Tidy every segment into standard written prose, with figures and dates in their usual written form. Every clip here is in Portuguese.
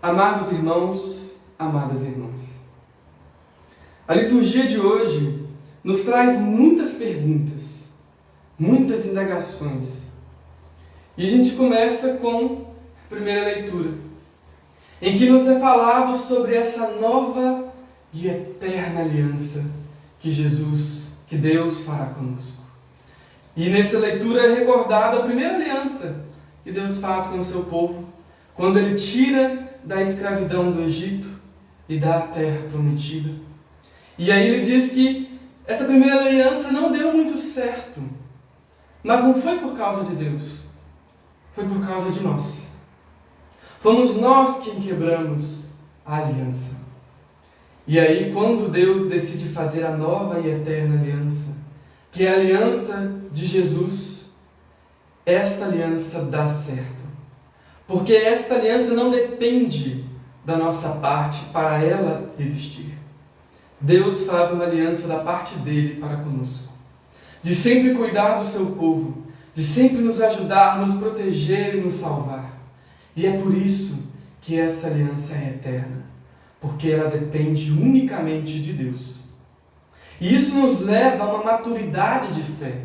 Amados irmãos, amadas irmãs, a liturgia de hoje nos traz muitas perguntas, muitas indagações. E a gente começa com a primeira leitura, em que nos é falado sobre essa nova e eterna aliança que Deus fará conosco. E nessa leitura é recordada a primeira aliança que Deus faz com o seu povo, quando Ele tira da escravidão do Egito e dá a terra prometida. E aí Ele diz que essa primeira aliança não deu muito certo, mas não foi por causa de Deus, foi por causa de nós. Fomos nós quem quebramos a aliança. E aí, quando Deus decide fazer a nova e eterna aliança, que é a aliança de Jesus, esta aliança dá certo. Porque esta aliança não depende da nossa parte para ela existir. Deus faz uma aliança da parte dele para conosco, de sempre cuidar do seu povo, de sempre nos ajudar, nos proteger e nos salvar. E é por isso que essa aliança é eterna, porque ela depende unicamente de Deus. E isso nos leva a uma maturidade de fé,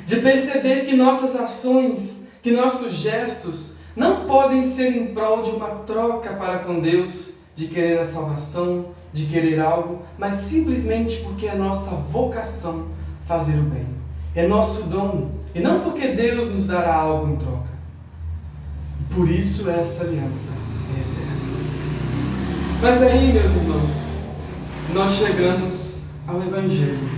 de perceber que nossas ações, que nossos gestos não podem ser em prol de uma troca para com Deus, de querer a salvação, de querer algo, mas simplesmente porque é nossa vocação fazer o bem. É nosso dom, e não porque Deus nos dará algo em troca. Por isso essa aliança é eterna. Mas aí, meus irmãos, nós chegamos ao Evangelho.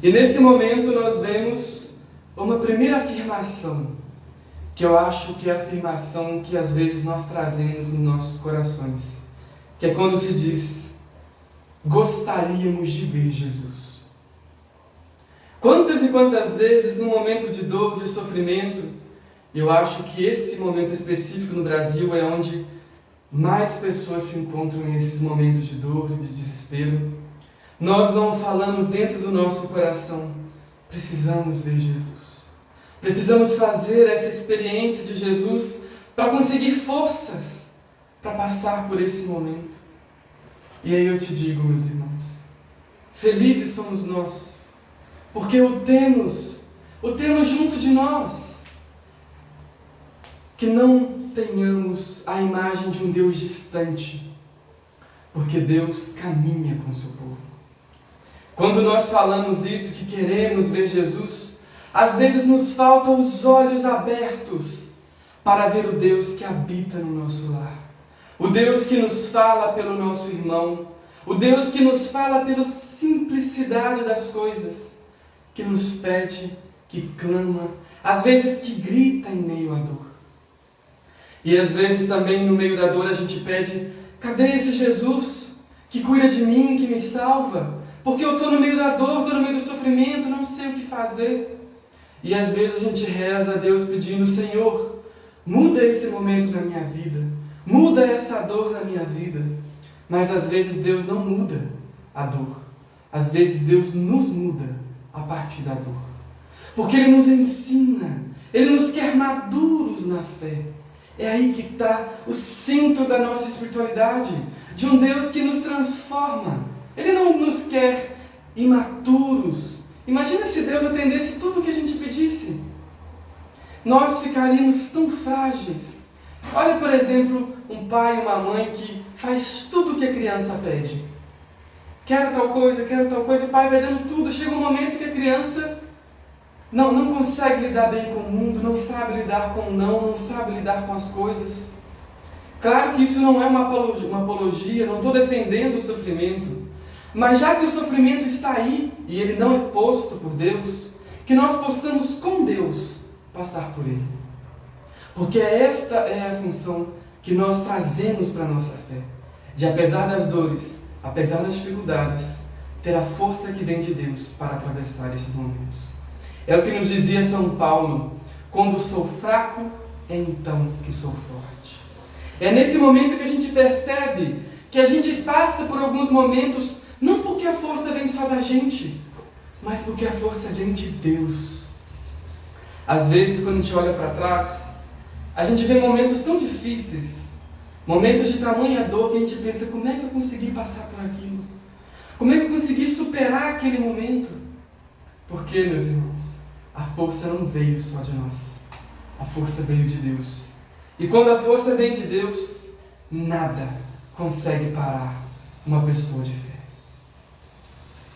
E nesse momento nós vemos uma primeira afirmação, que eu acho que é a afirmação que às vezes nós trazemos nos nossos corações, que é quando se diz: gostaríamos de ver Jesus. Quantas e quantas vezes, num momento de dor, de sofrimento, eu acho que esse momento específico no Brasil é onde mais pessoas se encontram nesses momentos de dor e de desespero, nós não falamos dentro do nosso coração: precisamos ver Jesus. Precisamos fazer essa experiência de Jesus para conseguir forças para passar por esse momento. E aí eu te digo, meus irmãos, felizes somos nós, porque o temos junto de nós. Que não tenhamos a imagem de um Deus distante, porque Deus caminha com o seu povo. Quando nós falamos isso, que queremos ver Jesus, às vezes nos faltam os olhos abertos para ver o Deus que habita no nosso lar. O Deus que nos fala pelo nosso irmão. O Deus que nos fala pela simplicidade das coisas. Que nos pede, que clama, às vezes que grita em meio à dor. E às vezes também no meio da dor a gente pede: cadê esse Jesus que cuida de mim, que me salva? Porque eu estou no meio da dor, estou no meio do sofrimento, não sei o que fazer. E às vezes a gente reza a Deus pedindo: Senhor, muda esse momento na minha vida, muda essa dor na minha vida. Mas às vezes Deus não muda a dor, às vezes Deus nos muda a partir da dor. Porque Ele nos ensina, Ele nos quer maduros na fé. É aí que está o centro da nossa espiritualidade, de um Deus que nos transforma. Ele não nos quer imaturos. Imagina se Deus atendesse tudo o que a gente pedisse. Nós ficaríamos tão frágeis. Olha, por exemplo, um pai e uma mãe que faz tudo o que a criança pede. Quero tal coisa, o pai vai dando tudo. Chega um momento que a criança não consegue lidar bem com o mundo, não sabe lidar com o não sabe lidar com as coisas. Claro que isso não é uma apologia, não estou defendendo o sofrimento. Mas já que o sofrimento está aí, e ele não é posto por Deus, que nós possamos com Deus passar por ele. Porque esta é a função que nós trazemos para a nossa fé. De apesar das dores, apesar das dificuldades, ter a força que vem de Deus para atravessar esses momentos. É o que nos dizia São Paulo: quando sou fraco, é então que sou forte. É nesse momento que a gente percebe que a gente passa por alguns momentos, não porque a força vem só da gente, mas porque a força vem de Deus. Às vezes, quando a gente olha para trás, a gente vê momentos tão difíceis, Momentos de tamanha dor que a gente pensa, como é que eu consegui passar por aquilo? Como é que eu consegui superar aquele momento? Porque, meus irmãos, a força não veio só de nós. A força veio de Deus. E quando a força vem de Deus, nada consegue parar uma pessoa de fé.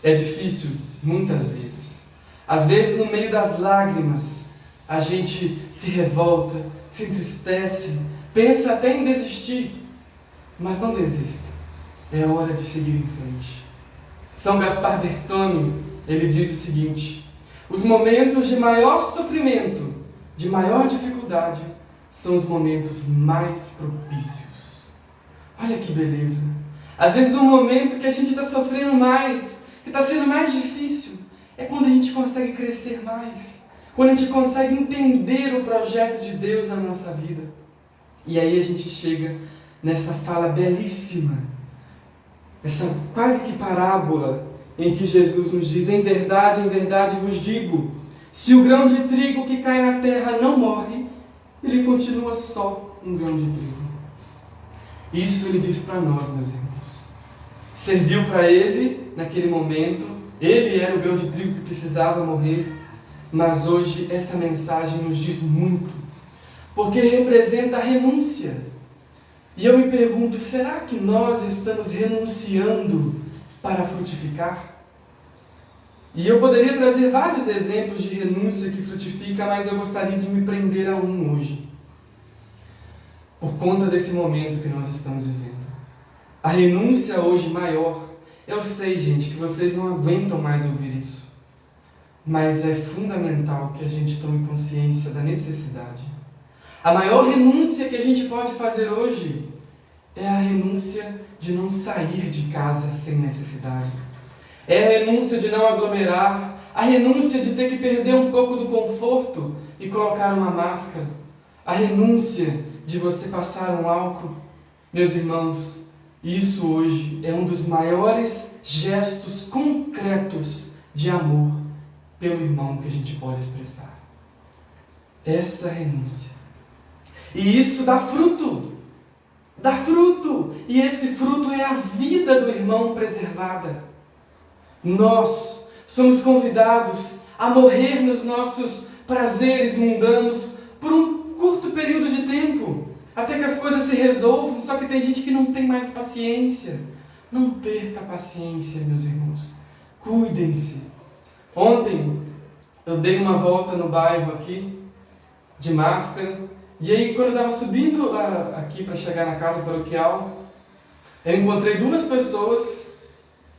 É difícil, muitas vezes. Às vezes, no meio das lágrimas, a gente se revolta, se entristece, pensa até em desistir. Mas não desista. É hora de seguir em frente. São Gaspar Bertone, ele diz o seguinte: os momentos de maior sofrimento, de maior dificuldade, são os momentos mais propícios. Olha que beleza! Às vezes o momento que a gente está sofrendo mais, que está sendo mais difícil, é quando a gente consegue crescer mais, quando a gente consegue entender o projeto de Deus na nossa vida. E aí a gente chega nessa fala belíssima, essa quase que parábola, em que Jesus nos diz: em verdade vos digo, se o grão de trigo que cai na terra não morre, ele continua só um grão de trigo. Isso ele diz para nós, meus irmãos. Serviu para ele naquele momento, ele era o grão de trigo que precisava morrer, mas hoje essa mensagem nos diz muito, porque representa a renúncia. E eu me pergunto, será que nós estamos renunciando para frutificar? E eu poderia trazer vários exemplos de renúncia que frutifica, mas eu gostaria de me prender a um hoje, por conta desse momento que nós estamos vivendo. A renúncia hoje maior, eu sei, gente, que vocês não aguentam mais ouvir isso, mas é fundamental que a gente tome consciência da necessidade. A maior renúncia que a gente pode fazer hoje é a renúncia de não sair de casa sem necessidade. É a renúncia de não aglomerar, a renúncia de ter que perder um pouco do conforto e colocar uma máscara, a renúncia de você passar um álcool. Meus irmãos, isso hoje é um dos maiores gestos concretos de amor pelo irmão que a gente pode expressar. Essa renúncia. E isso dá fruto. Dá fruto. E esse fruto é a vida do irmão preservada. Nós somos convidados a morrer nos nossos prazeres mundanos por um curto período de tempo, até que as coisas se resolvam. Só que tem gente que não tem mais paciência. Não perca a paciência, meus irmãos. Cuidem-se. Ontem eu dei uma volta no bairro aqui, de máscara, e aí quando eu estava subindo aqui para chegar na casa paroquial, eu encontrei duas pessoas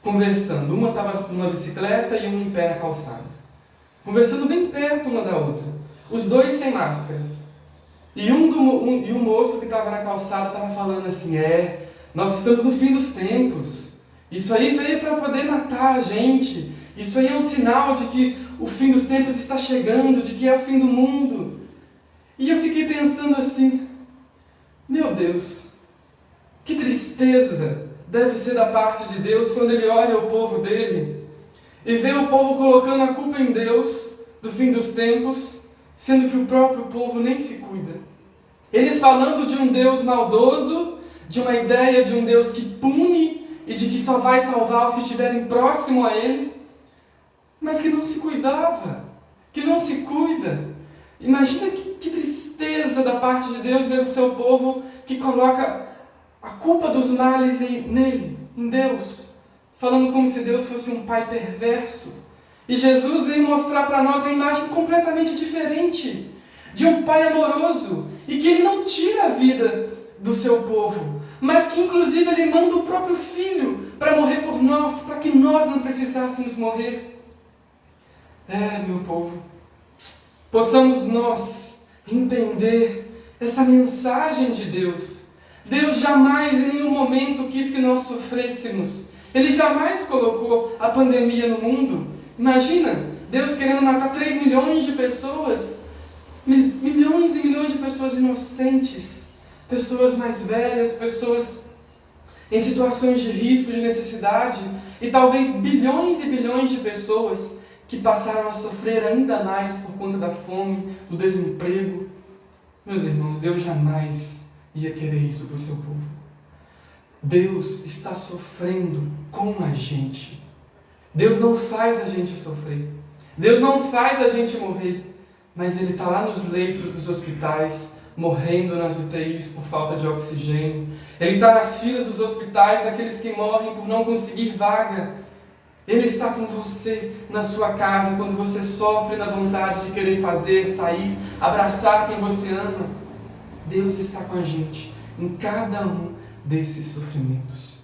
conversando. Uma estava numa bicicleta e uma em pé na calçada, conversando bem perto uma da outra, os dois sem máscaras. E o moço que estava na calçada estava falando assim: nós estamos no fim dos tempos, isso aí veio para poder matar a gente, isso aí é um sinal de que o fim dos tempos está chegando, de que é o fim do mundo. E eu fiquei pensando assim: meu Deus, que tristeza deve ser da parte de Deus quando Ele olha o povo dele e vê o povo colocando a culpa em Deus do fim dos tempos, sendo que o próprio povo nem se cuida. Eles falando de um Deus maldoso, de uma ideia de um Deus que pune e de que só vai salvar os que estiverem próximo a Ele, mas que não se cuidava, que não se cuida. Imagina que tristeza da parte de Deus ver o seu povo que coloca a culpa dos males nele, em Deus, falando como se Deus fosse um pai perverso. E Jesus veio mostrar para nós a imagem completamente diferente de um pai amoroso, e que Ele não tira a vida do seu povo, mas que inclusive Ele manda o próprio Filho para morrer por nós, para que nós não precisássemos morrer. Meu povo, possamos nós entender essa mensagem de Deus. Deus jamais em nenhum momento quis que nós sofrêssemos. Ele jamais colocou a pandemia no mundo. Imagina, Deus querendo matar 3 milhões de pessoas, milhões e milhões de pessoas inocentes, pessoas mais velhas, pessoas em situações de risco, de necessidade, e talvez bilhões e bilhões de pessoas que passaram a sofrer ainda mais por conta da fome, do desemprego. Meus irmãos, Deus jamais ia querer isso para o seu povo. Deus está sofrendo com a gente. Deus não faz a gente sofrer. Deus não faz a gente morrer. Mas Ele está lá nos leitos dos hospitais, morrendo nas UTIs por falta de oxigênio. Ele está nas filas dos hospitais, daqueles que morrem por não conseguir vaga. Ele está com você na sua casa, quando você sofre na vontade de querer fazer, sair, abraçar quem você ama. Deus está com a gente em cada um desses sofrimentos.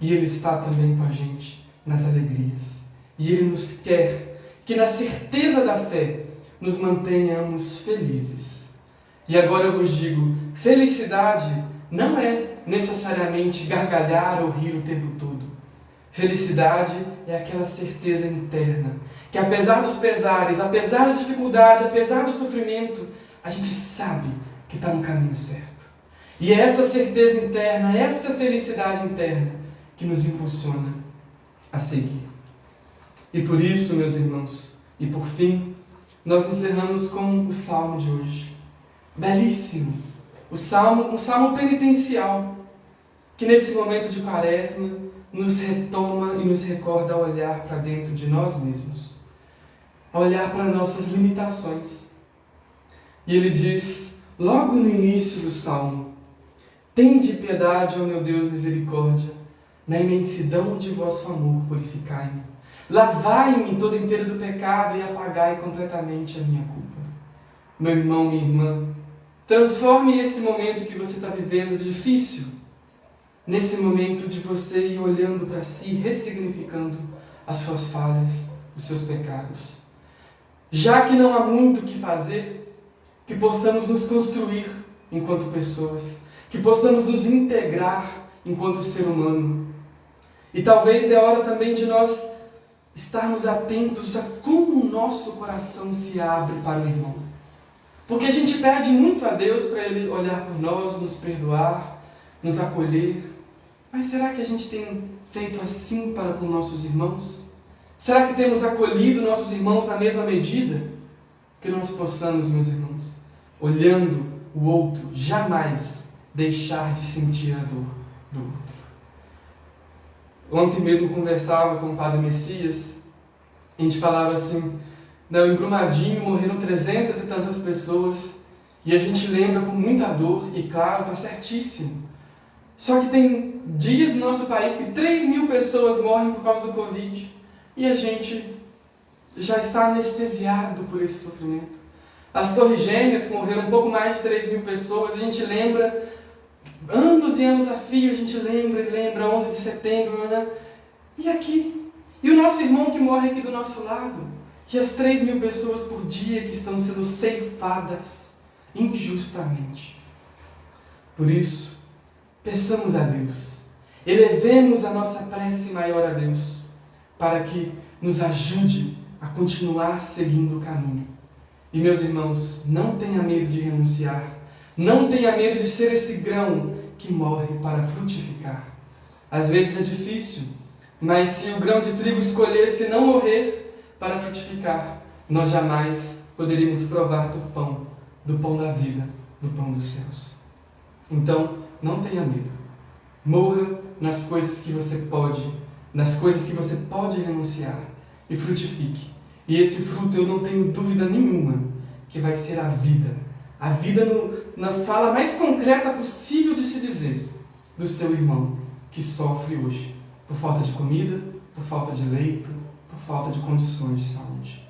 E Ele está também com a gente nas alegrias. E Ele nos quer que, na certeza da fé, nos mantenhamos felizes. E agora eu vos digo, felicidade não é necessariamente gargalhar ou rir o tempo todo. Felicidade é aquela certeza interna, que apesar dos pesares, apesar da dificuldade, apesar do sofrimento, a gente sabe que está no caminho certo. E é essa certeza interna, essa felicidade interna, que nos impulsiona a seguir. E por isso, meus irmãos, e por fim, nós encerramos com o Salmo de hoje. Belíssimo! Um salmo penitencial, que nesse momento de Quaresma nos retoma e nos recorda a olhar para dentro de nós mesmos, a olhar para nossas limitações. E ele diz, logo no início do Salmo, tende piedade, ó meu Deus, misericórdia, na imensidão de vosso amor purificai-me. Lavai-me todo inteiro do pecado e apagai completamente a minha culpa. Meu irmão, minha irmã, transforme esse momento que você está vivendo difícil, nesse momento de você ir olhando para si, ressignificando as suas falhas, os seus pecados. Já que não há muito o que fazer, que possamos nos construir enquanto pessoas, que possamos nos integrar enquanto ser humano. E talvez é hora também de nós estarmos atentos a como o nosso coração se abre para o irmão. Porque a gente pede muito a Deus para Ele olhar por nós, nos perdoar, nos acolher. Mas será que a gente tem feito assim para com nossos irmãos? Será que temos acolhido nossos irmãos na mesma medida? Que nós possamos, meus irmãos, olhando o outro, jamais deixar de sentir a dor do outro. Ontem mesmo conversava com o Padre Messias, a gente falava assim, em Brumadinho morreram 300 e tantas pessoas, e a gente lembra com muita dor, e claro, está certíssimo. Só que tem dias no nosso país que 3.000 pessoas morrem por causa do Covid, e a gente já está anestesiado por esse sofrimento. As Torres Gêmeas, que morreram um pouco mais de 3.000 pessoas, a gente lembra, anos e anos a fio, a gente lembra 11 de setembro, né? E aqui? E o nosso irmão que morre aqui do nosso lado? E as 3.000 pessoas por dia que estão sendo ceifadas injustamente. Por isso, peçamos a Deus, elevemos a nossa prece maior a Deus, para que nos ajude a continuar seguindo o caminho. E meus irmãos, não tenha medo de renunciar, não tenha medo de ser esse grão que morre para frutificar. Às vezes é difícil, mas se o grão de trigo escolhesse não morrer para frutificar, nós jamais poderíamos provar do pão da vida, do pão dos céus. Então, não tenha medo. Morra nas coisas que você pode, nas coisas que você pode renunciar e frutifique. E esse fruto, eu não tenho dúvida nenhuma, que vai ser a vida. A vida na fala mais concreta possível de se dizer do seu irmão que sofre hoje por falta de comida, por falta de leito, por falta de condições de saúde.